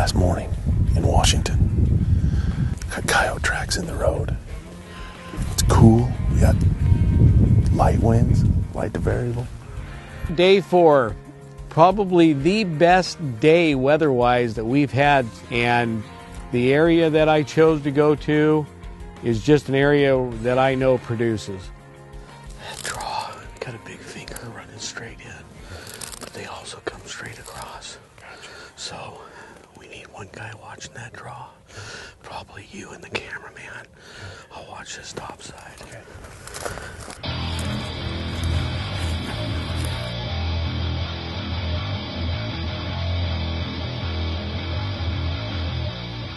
last morning in Washington. Got coyote tracks in the road. It's cool. We got light winds, light to variable. Day 4, probably the best day weather-wise that we've had, and the area that I chose to go to is just an area that I know produces. That draw got a big finger running straight in, but they also come straight across. Gotcha. So we need one guy watching that draw, probably you and the cameraman. I'll watch this top side. Okay.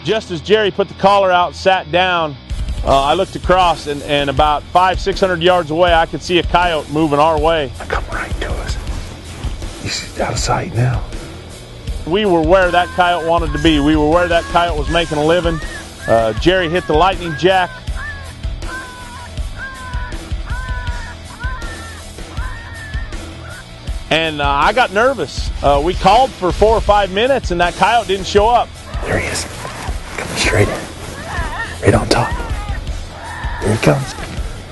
Just as Jerry put the collar out, sat down, I looked across, and about 500-600 yards away, I could see a coyote moving our way. Come right to us. He's out of sight now. We were where that coyote wanted to be. We were where that coyote was making a living. Jerry hit the lightning jack. And I got nervous. We called for 4 or 5 minutes, and that coyote didn't show up. There he is. Coming straight in. Right on top. Here he comes.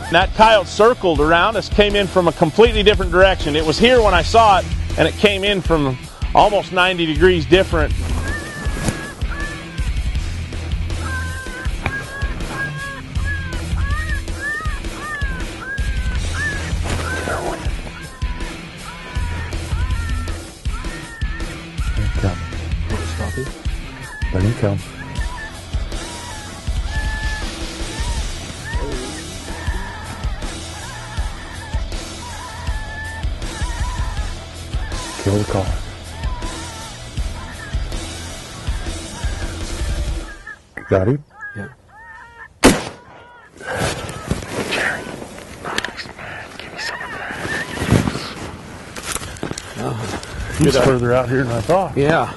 And that coyote circled around us, came in from a completely different direction. It was here when I saw it, and it came in from almost 90 degrees different. Here he comes. Let him come. Kill the collar. Got him? Yeah. Jerry. Nice, man. Give me some of that. He's further out here than I thought. Yeah.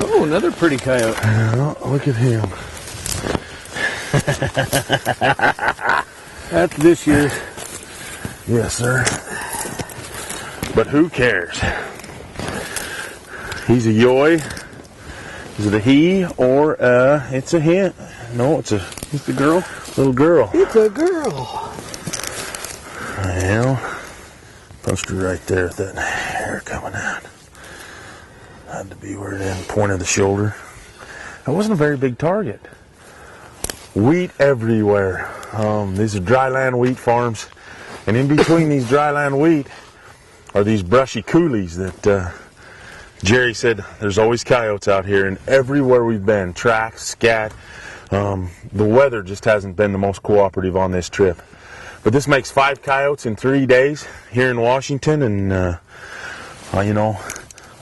Oh, another pretty coyote. Look at him. That's this year's. Yes, sir. But who cares? He's a yoy. Is it a he or it's a hint? No, it's a girl. Little girl. It's a girl. Well, poster right there with that hair coming out. Had to be where it ended, point of the shoulder. That wasn't a very big target. Wheat everywhere. These are dryland wheat farms, and in between these dryland wheat are these brushy coulees that Jerry said there's always coyotes out here, and everywhere we've been, tracks, scat. The weather just hasn't been the most cooperative on this trip. But this makes 5 coyotes in 3 days here in Washington, and you know,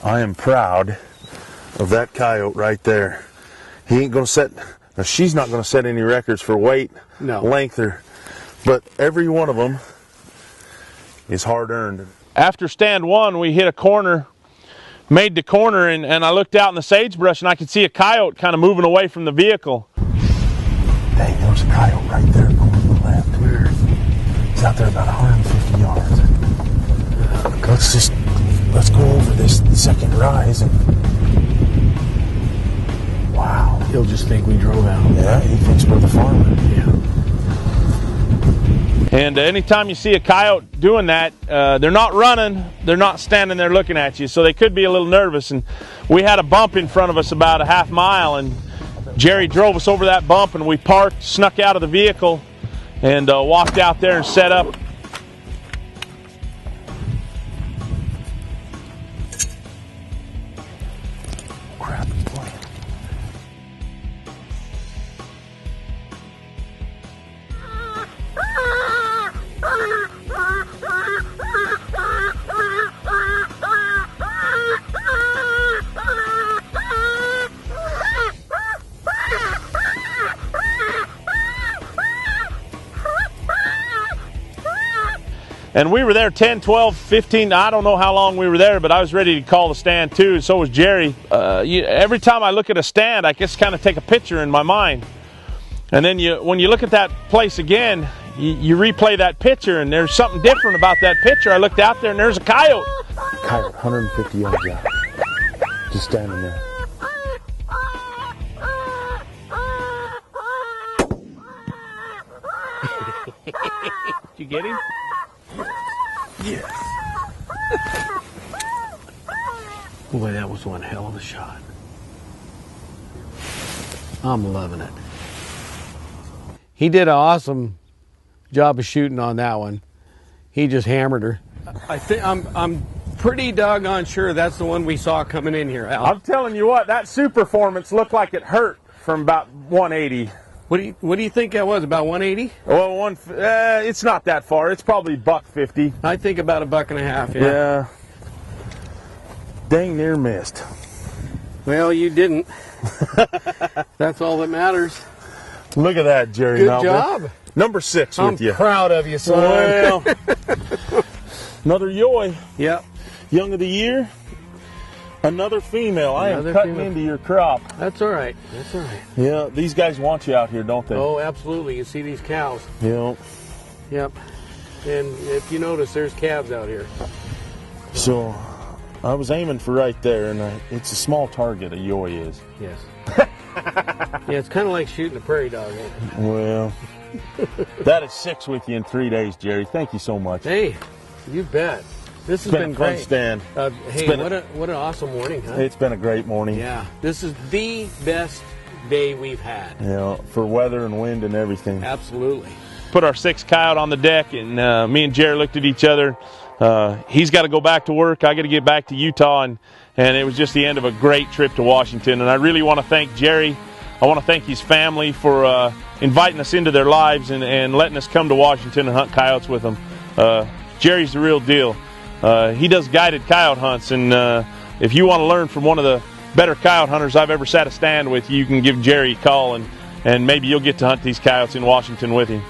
I am proud of that coyote right there. He ain't gonna set, now she's not gonna set any records for weight, no, length, but every one of them is hard earned. After stand 1, we hit a corner, made the corner, and I looked out in the sagebrush, and I could see a coyote kind of moving away from the vehicle. Dang, there was a coyote right there going to the left. Where? He's out there about 150 yards. Let's go over this second rise, and wow. He'll just think we drove out. Yeah, he thinks we're the farmer. Yeah. And anytime you see a coyote doing that, they're not running, they're not standing there looking at you, so they could be a little nervous. And we had a bump in front of us about a half mile, and Jerry drove us over that bump, and we parked, snuck out of the vehicle, and walked out there and set up. And we were there 10, 12, 15, I don't know how long we were there, but I was ready to call the stand too, and so was Jerry. Every time I look at a stand, I just kind of take a picture in my mind. And then when you look at that place again, you replay that picture, and there's something different about that picture. I looked out there, and there's a coyote. Coyote, 150 yards out. Just standing there. Did you get him? Yes. Boy, that was one hell of a shot. I'm loving it. He did an awesome job of shooting on that one. He just hammered her. I think I'm pretty doggone sure that's the one we saw coming in here, Al. I'm telling you what, that Superformance looked like it hurt from about 180. What do you think that was? About 180? Well, it's not that far. It's probably $1.50. I think about $1.50. Yeah. Dang near missed. Well, you didn't. That's all that matters. Look at that, Jerry Good Malbeck. job. Number 6 with you. I'm proud of you, son. Well, another yoy. Yep. Young of the year. Another female. I am cutting into your crop. That's all right. That's all right. Yeah, these guys want you out here, don't they? Oh, absolutely. You see these cows. Yeah. Yep. And if you notice, there's calves out here. So, I was aiming for right there, and it's a small target, a yoy is. Yes. Yeah, it's kind of like shooting a prairie dog, ain't it? Well, that is 6 with you in 3 days, Jerry. Thank you so much. Hey, you bet. This has been It's been a fun great. stand. Hey, what an awesome morning, huh? It's been a great morning. Yeah, this is the best day we've had. Yeah, for weather and wind and everything. Absolutely. Put our 6th coyote on the deck, and me and Jerry looked at each other. He's got to go back to work. I got to get back to Utah, and it was just the end of a great trip to Washington. And I really want to thank Jerry. I want to thank his family for inviting us into their lives and letting us come to Washington and hunt coyotes with them. Jerry's the real deal. He does guided coyote hunts, and if you want to learn from one of the better coyote hunters I've ever sat a stand with, you can give Jerry a call, and maybe you'll get to hunt these coyotes in Washington with him.